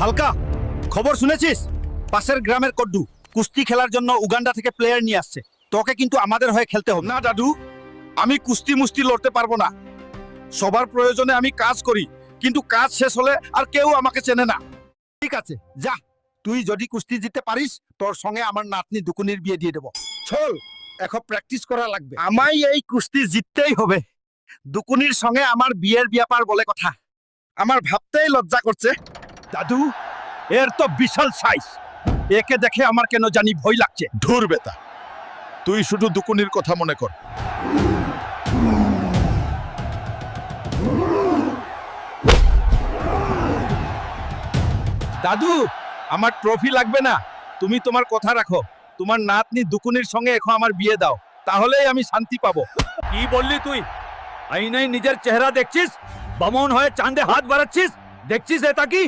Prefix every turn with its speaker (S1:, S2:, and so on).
S1: হালকা খবর শুনেছিস? পাশের গ্রামের কড্ডু কুস্তি খেলার জন্য উগান্ডা থেকে প্লেয়ার নিয়ে আসছে। তোকে কিন্তু আমাদের হয়ে খেলতে হবে।
S2: না দাদু, আমি কুস্তি মুস্তি লড়তে পারবো না। সবার প্রয়োজনে আমি কাজ করি, কিন্তু কাজ শেষ হলে আর কেউ আমাকে চেনে না।
S1: ঠিক আছে, যা। তুই যদি কুস্তি জিততে পারিস, তোর সঙ্গে আমার নাতনি দুকুনির বিয়ে দিয়ে দেব।
S2: চল, এখন প্র্যাকটিস করা লাগবে।
S1: আমায় এই কুস্তি জিততেই হবে। দুকুনির সঙ্গে আমার বিয়ের ব্যাপার বলে কথা।
S2: আমার ভাবতেই লজ্জা করছে।
S1: দাদু, এর তো বিশাল সাইজ। একে দেখে আমার কেন জানি ভয় লাগছে।
S2: ধুর বেটা, তুই শুধু দুকুনির কথা মনে কর।
S1: দাদু, আমার ট্রফি লাগবে না। তুমি তোমার কথা রাখো। তোমার নাতনি দুকুনির সঙ্গে এখন আমার বিয়ে দাও, তাহলেই আমি শান্তি পাবো। কি বললি তুই? আইনাই নিজের চেহারা দেখছিস? বামন হয়ে চাঁদে হাত বাড়াচ্ছিস? দেখছিস এটা কি?